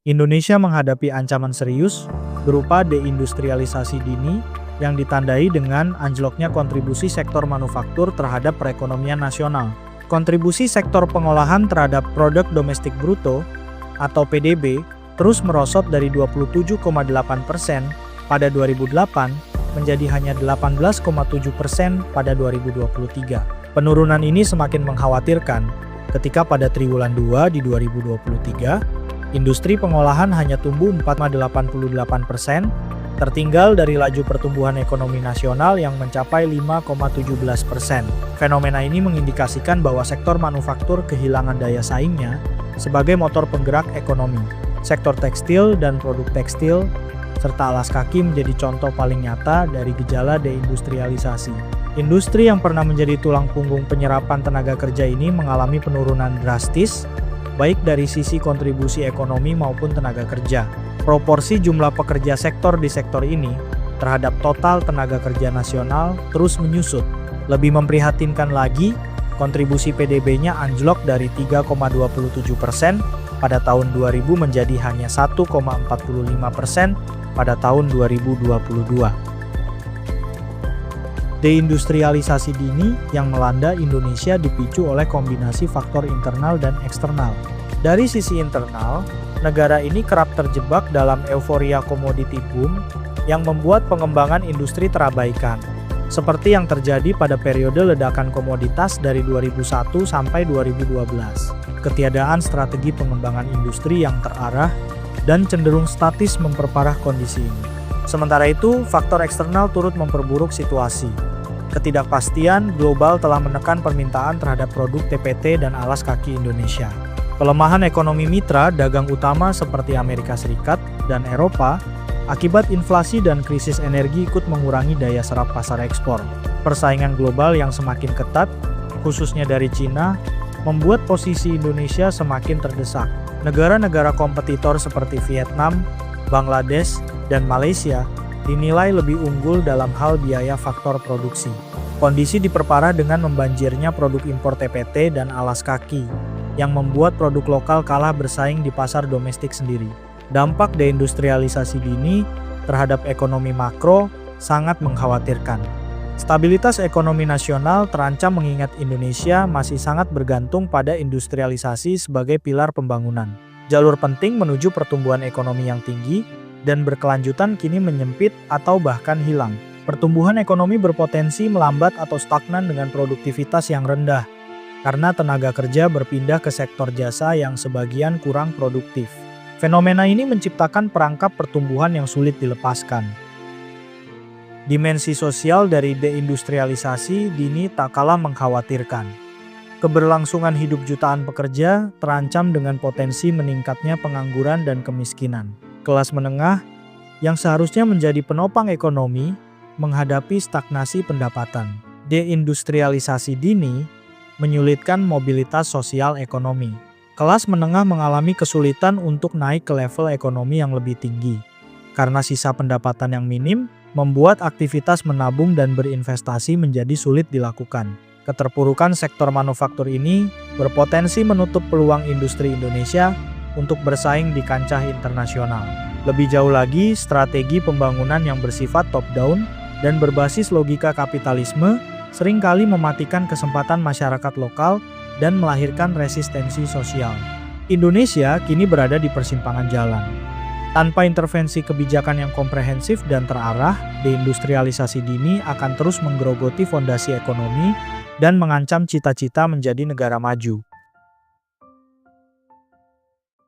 Indonesia menghadapi ancaman serius berupa deindustrialisasi dini yang ditandai dengan anjloknya kontribusi sektor manufaktur terhadap perekonomian nasional. Kontribusi sektor pengolahan terhadap produk domestik bruto atau PDB terus merosot dari 27,8% pada 2008 menjadi hanya 18,7% pada 2023. Penurunan ini semakin mengkhawatirkan ketika pada triwulan 2 di 2023, industri pengolahan hanya tumbuh 4,88%, tertinggal dari laju pertumbuhan ekonomi nasional yang mencapai 5,17%. Fenomena ini mengindikasikan bahwa sektor manufaktur kehilangan daya saingnya sebagai motor penggerak ekonomi. Sektor tekstil dan produk tekstil serta alas kaki menjadi contoh paling nyata dari gejala deindustrialisasi. Industri yang pernah menjadi tulang punggung penyerapan tenaga kerja ini mengalami penurunan drastis, baik dari sisi kontribusi ekonomi maupun tenaga kerja. Proporsi jumlah pekerja sektor di sektor ini terhadap total tenaga kerja nasional terus menyusut. Lebih memprihatinkan lagi, kontribusi PDB-nya anjlok dari 3,27% pada tahun 2000 menjadi hanya 1,45% pada tahun 2022. Deindustrialisasi dini yang melanda Indonesia dipicu oleh kombinasi faktor internal dan eksternal. Dari sisi internal, negara ini kerap terjebak dalam euforia komoditi boom yang membuat pengembangan industri terabaikan, seperti yang terjadi pada periode ledakan komoditas dari 2001 sampai 2012. Ketiadaan strategi pengembangan industri yang terarah dan cenderung statis memperparah kondisi ini. Sementara itu, faktor eksternal turut memperburuk situasi. Ketidakpastian global telah menekan permintaan terhadap produk TPT dan alas kaki Indonesia. Pelemahan ekonomi mitra dagang utama seperti Amerika Serikat dan Eropa akibat inflasi dan krisis energi ikut mengurangi daya serap pasar ekspor. Persaingan global yang semakin ketat, khususnya dari Cina, membuat posisi Indonesia semakin terdesak. Negara-negara kompetitor seperti Vietnam, Bangladesh, dan Malaysia dinilai lebih unggul dalam hal biaya faktor produksi. Kondisi diperparah dengan membanjirnya produk impor TPT dan alas kaki, yang membuat produk lokal kalah bersaing di pasar domestik sendiri. Dampak deindustrialisasi dini terhadap ekonomi makro sangat mengkhawatirkan. Stabilitas ekonomi nasional terancam mengingat Indonesia masih sangat bergantung pada industrialisasi sebagai pilar pembangunan. Jalur penting menuju pertumbuhan ekonomi yang tinggi dan berkelanjutan kini menyempit atau bahkan hilang. Pertumbuhan ekonomi berpotensi melambat atau stagnan dengan produktivitas yang rendah, karena tenaga kerja berpindah ke sektor jasa yang sebagian kurang produktif. Fenomena ini menciptakan perangkap pertumbuhan yang sulit dilepaskan. Dimensi sosial dari deindustrialisasi dini tak kalah mengkhawatirkan. Keberlangsungan hidup jutaan pekerja terancam dengan potensi meningkatnya pengangguran dan kemiskinan. Kelas menengah, yang seharusnya menjadi penopang ekonomi, menghadapi stagnasi pendapatan. Deindustrialisasi dini menyulitkan mobilitas sosial ekonomi. Kelas menengah mengalami kesulitan untuk naik ke level ekonomi yang lebih tinggi, karena sisa pendapatan yang minim membuat aktivitas menabung dan berinvestasi menjadi sulit dilakukan. Keterpurukan sektor manufaktur ini berpotensi menutup peluang industri Indonesia untuk bersaing di kancah internasional. Lebih jauh lagi, strategi pembangunan yang bersifat top-down dan berbasis logika kapitalisme seringkali mematikan kesempatan masyarakat lokal dan melahirkan resistensi sosial. Indonesia kini berada di persimpangan jalan. Tanpa intervensi kebijakan yang komprehensif dan terarah, deindustrialisasi dini akan terus menggerogoti fondasi ekonomi dan mengancam cita-cita menjadi negara maju.